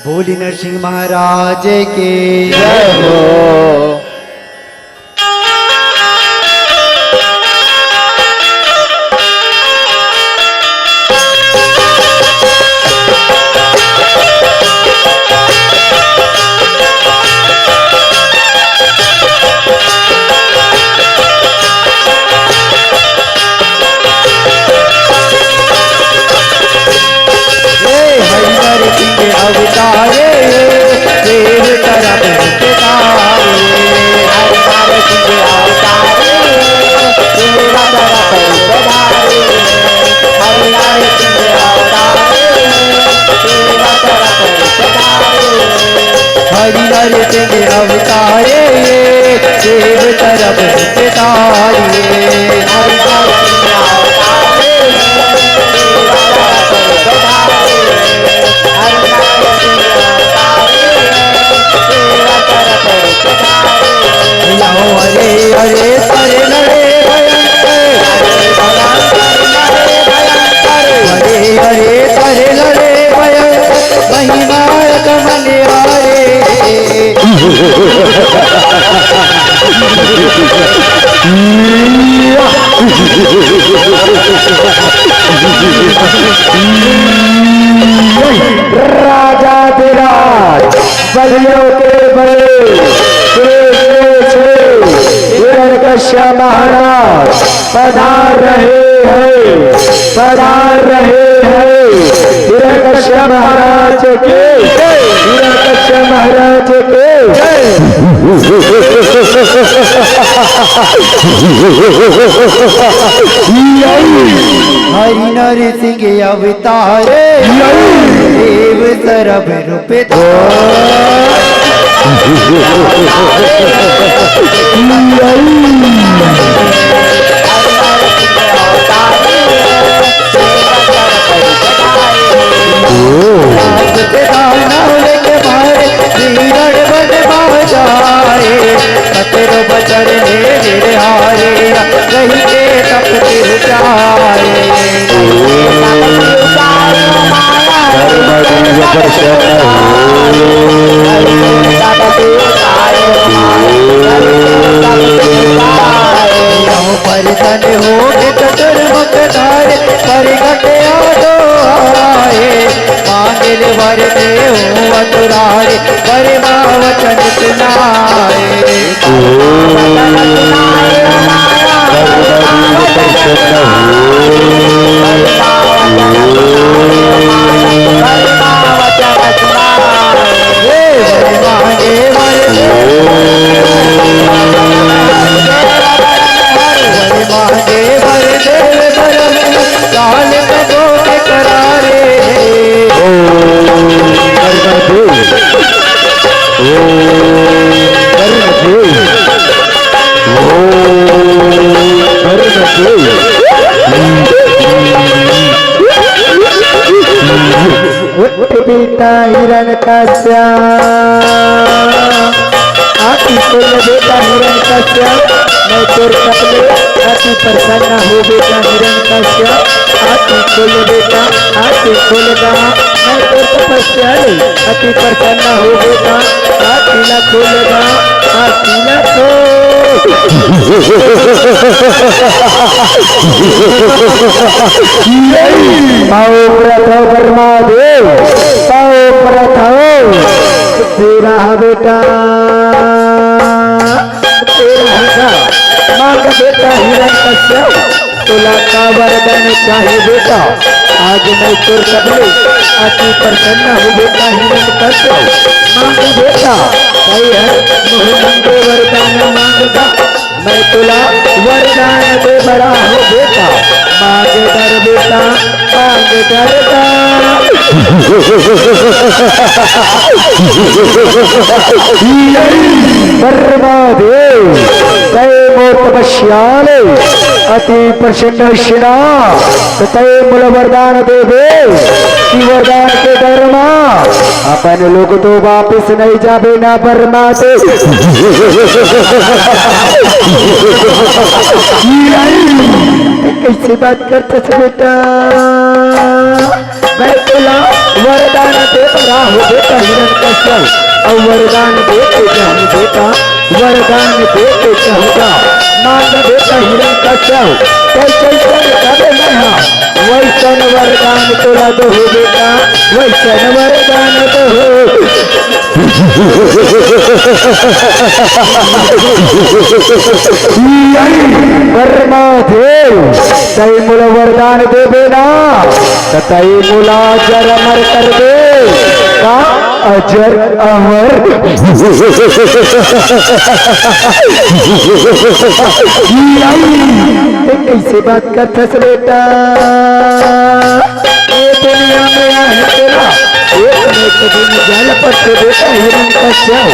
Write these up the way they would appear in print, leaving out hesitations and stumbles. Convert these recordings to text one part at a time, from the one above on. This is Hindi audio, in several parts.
भोले नरसिंह महाराज के जय हो। अवतारे देव तरफ के तारे हरिहर सिंह अवतारे देव तरफ के तारे हरिहर सिंह अवतारे देव तरफ के तारे हरिहर सिंह अवतारे देव तरफ के तारे हरिहर सिंह अवतारे देव तरफ के तारे हरे हरे सरे लड़े हरे हरे सरे लड़े महिमा कमन आए राजा विराट बलियों के बड़े हिरण्यकश्यप महाराज पधार रहे हैं हिरण्यकश्यप महाराज के हिरण्यकश्यप महाराज के हरि नरसिंह अवतारे देव सरब रूप बचर मेरे हारे रही के तप तिर जाए परिधन हो चतुर्मुखधार परिगट आदो आए मांगिल वर देव अतुरारे परिमा वचन सुनाए पिता हिरण्यकश्यप आती कुल बेटा हिरण्यकश्यप मैं तोर कपले अति प्रसन्न हो बेटा हिरण्यकश्यप आती कुल बेटा आती कुल गा मैं तोर तपस्या अति प्रसन्न हो बेटा आती ला कुल गा आती ला को पाओ प्रथम ब्रह्मदेव पाओ प्रथम तेरा बेटा मांग बेटा हिरण्यकश्यप तुला का वरदान चाहे बेटा आज मैं तोर कबले अति प्रसन्न हूँ बेटा हिरण्यकश्यप मांग बेटा कई है मुझे वरदान मांगता मैं तुला वरदान दे बड़ा हूँ बेटा मांग डर बेटा मांग डरता ब्रह्मदेव तय मोर तपस्याले अति प्रसन्न शिरा तय मूल वरदान देवे कि वरदान के धर्मा अपन लोग तो वापिस नहीं जाबे ना बर्मा से कैसे बात करते बेटा मैं तुला वरदान दे राहु बेटा हिरण्यकश्यप और वरदान देते जाऊं बेटा वरदान देते चाहूंगा मांग बेटा हिरण्यकश्यप कैसे करे मैं वैसन वरदान तोला दो बेटा वैसन वरदान दो ब्रह्मदेव तई मूल वरदान देवे ना तई मूला जर अमर कर दे का अजर अमर कैसे बात करते बेटा ये दुनिया में है तेरा एक न एक दिन जल पर से बेटा हिरण्यकश्यप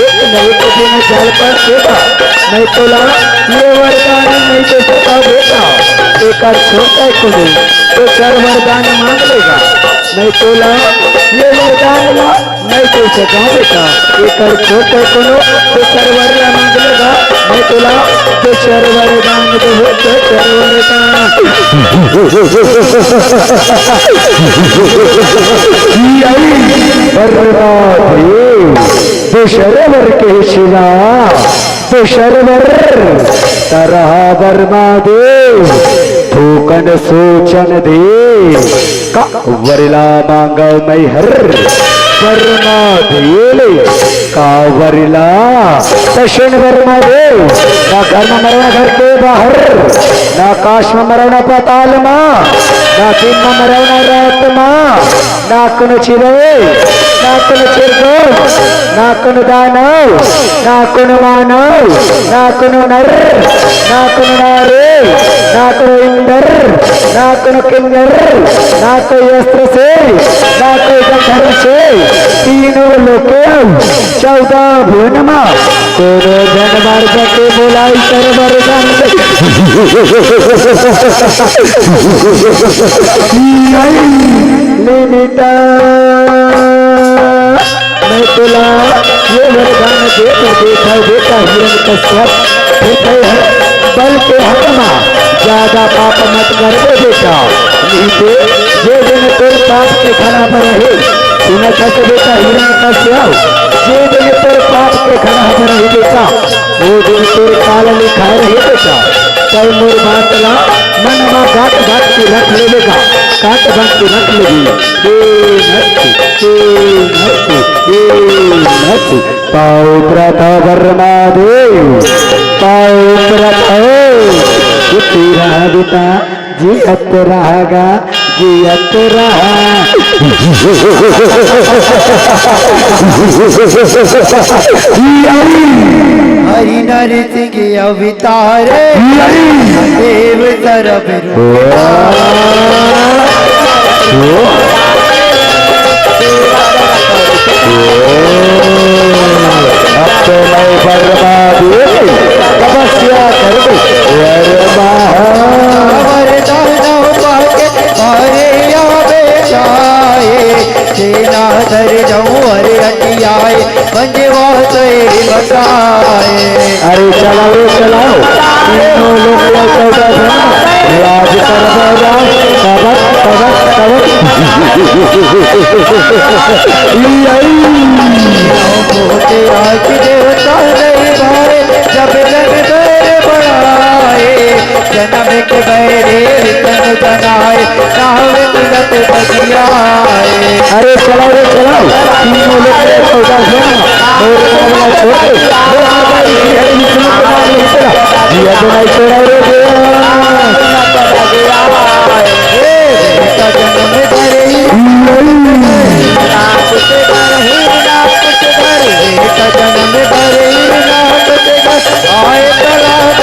एक न एक दिन जल पर देगा नहीं तो ला ये वरदान नहीं दे सकता बेटा एक छोटा को नहीं तो सर वरदान मांग लेगा नहीं तो ला ये वरदान ला नहीं दे सका बेटा एक छोटे को तो सर वरदान मांग लेगा नहीं तो ला तो सर वरदान दो तो सर वरदान तो शरवर के शिला तो शरवर तरह वर्मा दे थूकन सोचन दे का वरला मांगा मैं हर वर्मा दे का वरला तशन वर्मा दे ना घर में मरना घर के बाहर ना काश में मरना पाताल मां ना दिन में मरना रात मां ना कुन चिरे ना कुन चिरगो ना कुन दानव ना कुन मानव ना कुन नर ना कुन नारे ना कुन इंद्र ना कुन किन्नर ना कोई अस्त्र से ना कोई गंधर्व से तीनों लोकों 14 भुवन में कोनो जन मार्ग के बोलाई सर्वर लेनेता मैं तुला ये वरदान देकर देखा बेटा हिरण्यकश्यप है बल के हक में ज्यादा पाप मत कर दे बेटा नहीं तो ये दिन तेरे पाप के खड़ा पर रहे सुना था बेटा हिरण्यकश्यप ये दिन तेरे पाप के खड़ा पर रहे बेटा वो दिन तेरे काल लिखा रहे बेटा कई मोर बातला मन में बात बात की रख लेगा काट बात की रख लेगी पाओ प्रथा वर्मा देव पाओ प्रथा तेरा बेटा जियत रहेगा जियत रहा हरि नरसिंह अवतार देव तरफ अब तो मैं बर्बाद तपस्या कर धर जाऊं अरे हटियाए पंजवा से बताए अरे चलाओ चलाओ तीनों लोग राज कर कवच कवच कवच आज देवता नहीं भाई जब जन बैर बढ़ाए जन्म के बैरे वितन जनाए नावे मिलत बजियाए अरे चलाओ रे चलाओ तीनों लोग सौदा सुना और छोटे जिया तो नहीं छोड़ा रे बेटा जन्म भरे बेटा जन्म भरे आए तलाब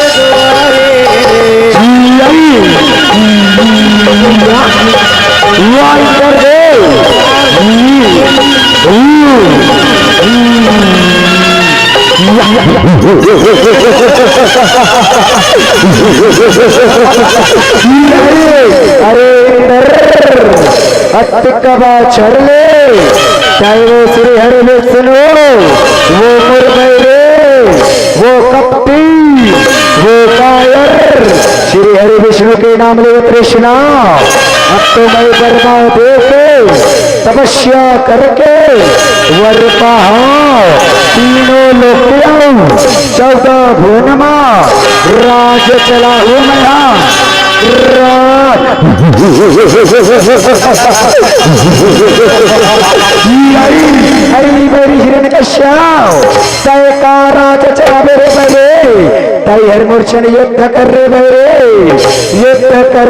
दुआरे कर दे अरे कबा चढ़ ले चाहे वो श्री हरि विष्णु वो मुरमैरे वो कपटी वो कायर श्री हरि विष्णु के नाम ले कृष्णा अब तो मैं बर्मा देखे तपस्या करके वर पाओ तीनों लोक 14 भुवनमा राज चला हूँ मैं मेरी हिरण कश्यप तय का राज चला मेरे बरे तय हर मूर्छन युद्ध कर रे बरे युद्ध कर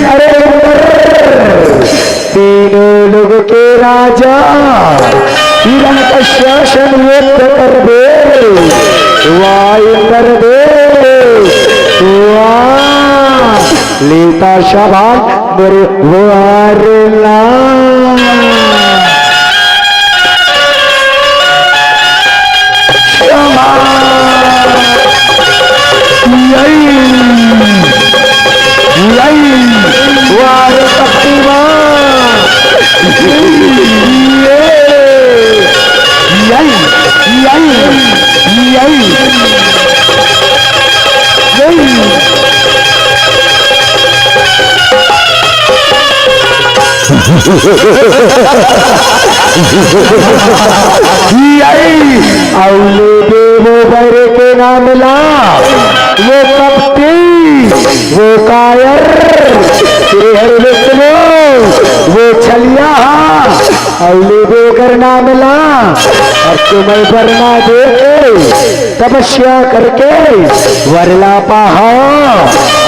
अरे तीनों लोगों के राजा हिरण कश्यप युद्ध कर दे वायु कर दे लेता शबान मेरे वारला वार शक्तिमान औले देवो बरे के नाम ला वो कपटी वो कायर वो छलिया औले देकर नाम ला और तुम्हें वरना दे तपस्या करके वरला पाहा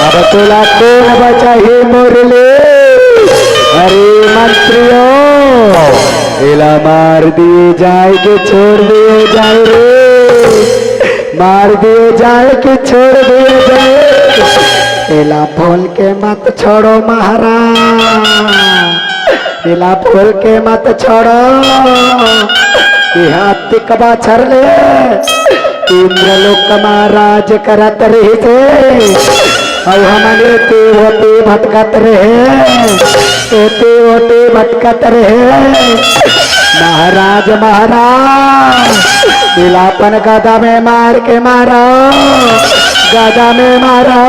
अब तुला कौन बचा ही मुरले अरे मंत्रियों इला मार दिए जाए के छोड़ दिए जाए रे मार दिए जाए के छोड़ दिए जाए इला बोल के मत छोड़ो महाराज इला बोल के मत छोड़ो हाथी कबा छर ले इंद्रलोक महाराज करत रहे थे और हमारे ते होते भटकत रहे ओते भटकत रहे महाराज मिलापन गदा में मार के मारो गदा में मारो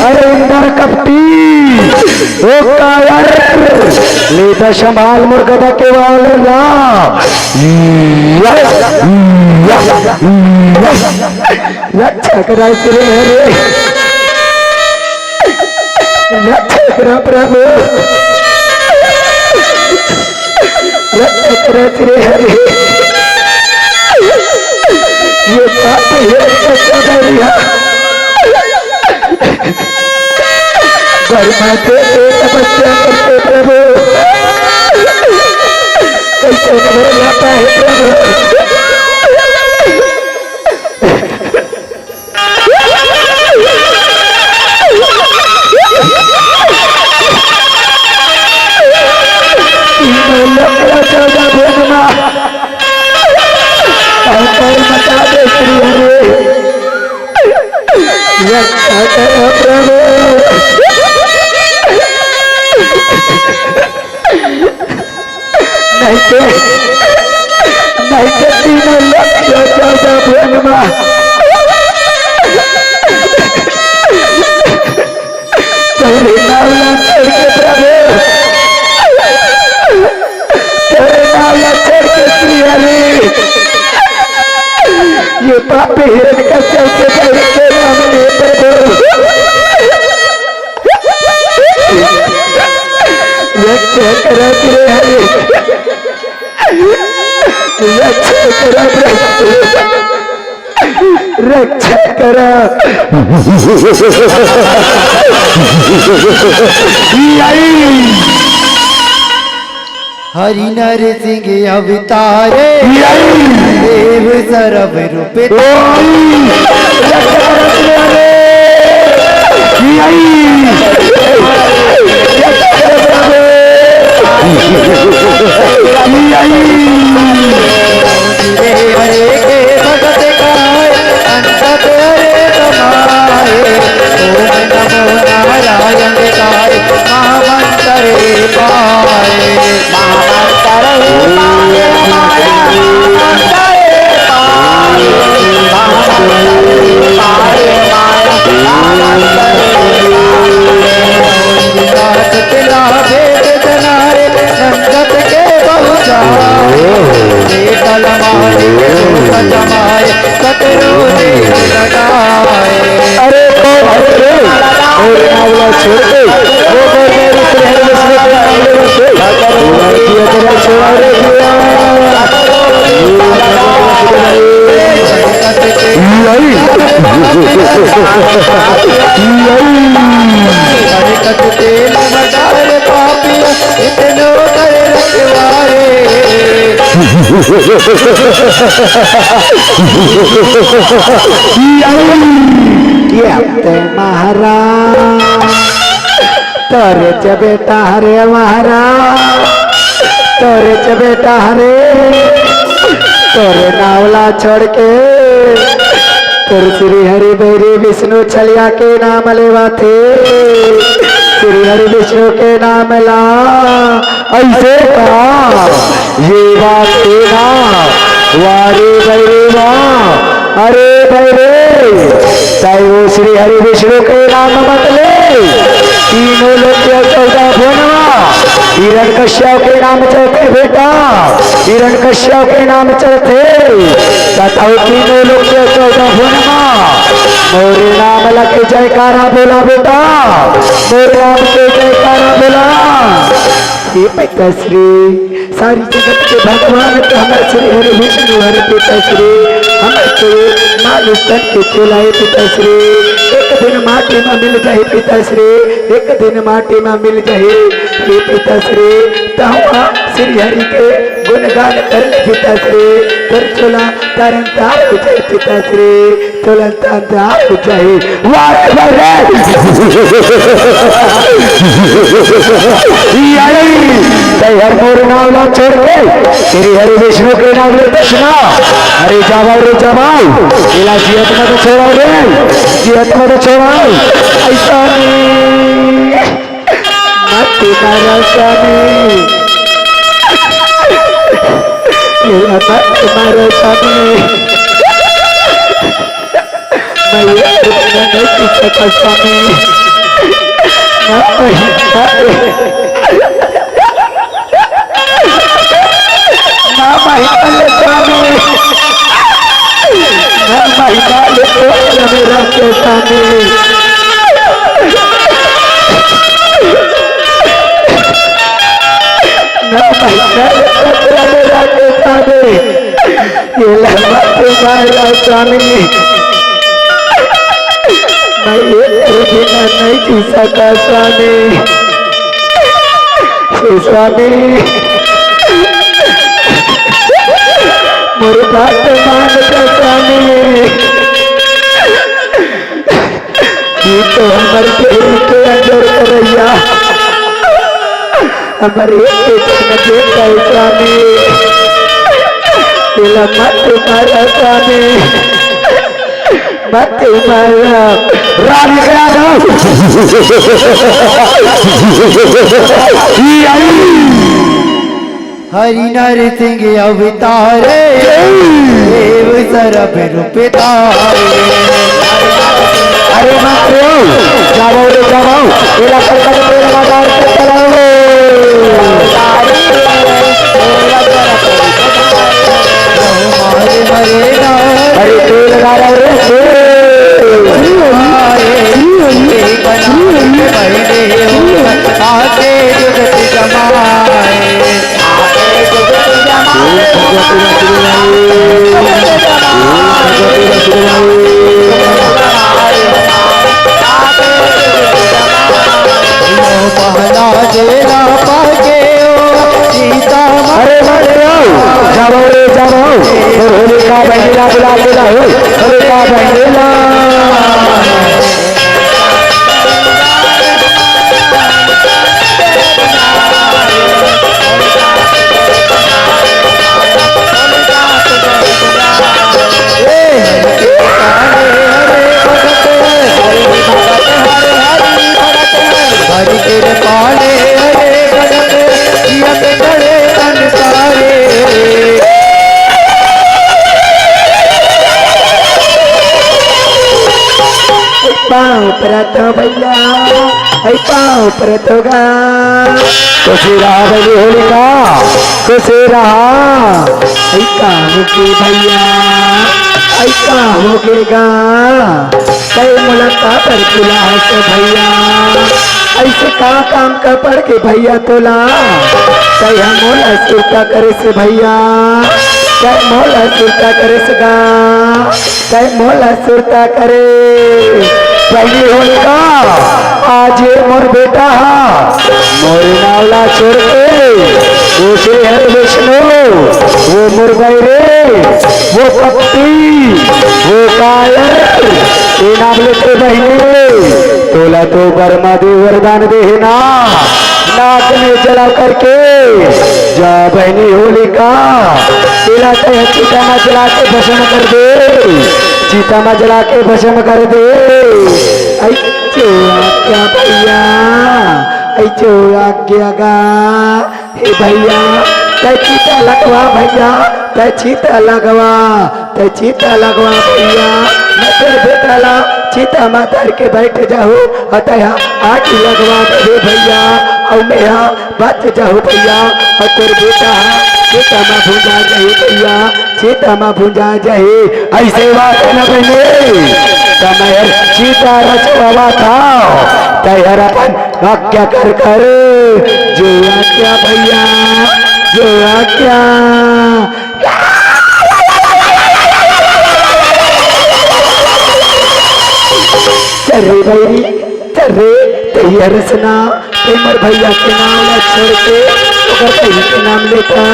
अरे इंदर कपटी ओ कायर लेता संभाल मुर्गदा के वाला रक्षा करा तेरे हरे रक्षा करा प्रभु रक्षा करा तेरे हरे ये बात है सच्चा बर्माते तपस्या करते प्रभु कैसे नजर आता है प्रभु मचा दे श्री हरे रक्षा करो प्रभु नहीं के तीनों लक्ष्य 14 भुवनमा तेरे नावला चढ़ के प्रभु तेरे नावला चढ़ के श्री हरे ये पापी हिरण का चलते के नाम में प्रभु रक्षा करा तेरे हरे रक्षा करा रक्षा करा हरि नर सिंह अवतारे देव सरव रूप हरे के भगत गाए अंत हरे कमाए ओम नमो नारायण गाए महामंत्र पाए महामंत्र पाए ते महाराज तोरे च बेटा हरे महाराज तोरे च बेटा हरे तोरे नावला छोड़ के तुर श्री हरि बैरी विष्णु छलिया के नाम लेवा थे श्री हरि विष्णु के नाम ला ऐसे कहा ये बात तेरा वारे बैरे वाह अरे बैरे चाहे वो श्री हरि विष्णु के नाम मत ले तीनों लोग 14 भुवनवा हिरण्यकश्यप के नाम चलते बेटा हिरण्यकश्यप के नाम चलते तथा तीनों लोग 14 भुवनवा मोरे नाम लगे जयकारा बोला बेटा मोरे नाम के जयकारा बोला ये पिताश्री सारी जगत के भगवान तो हमारे श्री हरि विष्णु हरि पिताश्री हमें तो मालिक तन के चलाए पिताश्री एक दिन माटी में मिल जाए पिताश्री एक दिन माटी में मिल जाए ये पिताश्री तो हम श्री हरि के गुणगान कर ले पिताश्री कर चला तरन तार हो जाए पिताश्री तुरंत तार हो जाए वारे वारे हर मोर नाम ला छोड़ के श्री हरि विष्णु के नाम ले दक्षिणा अरे जावाओ इला जियत में तो छोड़ाओ रे जियत में तो छोड़ाओ ऐसा नहीं मत मारा स्वामी मत मारा स्वामी मैं ये नहीं पी सकता स्वामी महिमा स्वामी महिमा मेरा के स्वामी मेरा के स्वामी ये लम्बा तुम्हारा स्वामी मैं एक बिना नहीं जी सका स्वामी स्वामी मोरे बात मान स्वामी ये तो हमारे दिल के अंदर करैया हमारे देता है स्वामी दिला मत मारा स्वामी मत मारा रानी करा हरि नर सिंह अवतारे देव सरब रूपतारे अरे मात्रो जाओ रे जाओ तेरा करकर तेरा मदार के चलाओ हमारे मरेगा अरे तेल लगा रे आके जगत जमाए पहला जेरा पाके सीता अरे जाओ रे जाओ होली का बंगला बुला के लाओ होली का बंगला हरि तेरे पाले हरे भगत जिया पे खड़े अंसारे पाँव पर तो भैया पाँव पर तो गा खुशी रहा भैया होलिका खुशी रहा काम की भैया ऐसा हो गएगा कई मुलाकात पर खुला से भैया ऐसे काम का पड़ के भैया तोला कई हम मोला सुरता करे से भैया कई मोला सुरता करे से गा कई मोला सुरता करे पहली होलिका आज मोर बेटा मोर नावला छोड़ के वो श्री हरि विष्णु, वो मुरगई रे, वो पक्षी, वो कायर, ये नाम लेते बहने तोला तो बर्मा दे वरदान देना, नाक में जला करके जा बहनी होलिका, चिल्लाते हैं चिता में जला के भस्म कर दे, चिता में जला के भस्म कर दे। ऐचो आज्ञा भैया, ऐचो आज्ञा गा, हे भैया तै चिता लगवा भैया, तै चिता लगवा, तै चिता लगवा भैया, मैं तेरे बेटा ला चिता में धर के बैठ जाओ, अतः आग लगवा दे भैया, और मैं यहाँ बच जाओ भैया, और तेरे बेटा चिता में भूंजा जाए भैया, चिता में भूंजा जाए। ऐसे बात न बने समय चिता रचवा था तैयार अपन आज्ञा कर कर, जो आज्ञा भैया, जो आज्ञा। चर्रे भैरी चर्रे तैयार रसना तेमर भैया के नाम न छोड़ के अगर कहीं के नाम लेता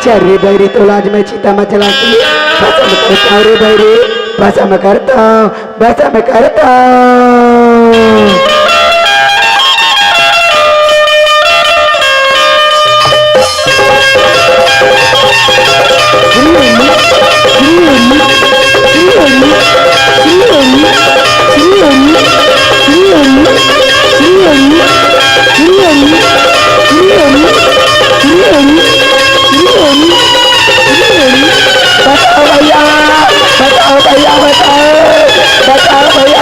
चर्रे भैरी तो लाज में चिता में चला के भस्म करता रे भैरी, भस्म करता, भस्म करता। बताओ भैया, बताओ भैया, बताओ, बताओ भैया।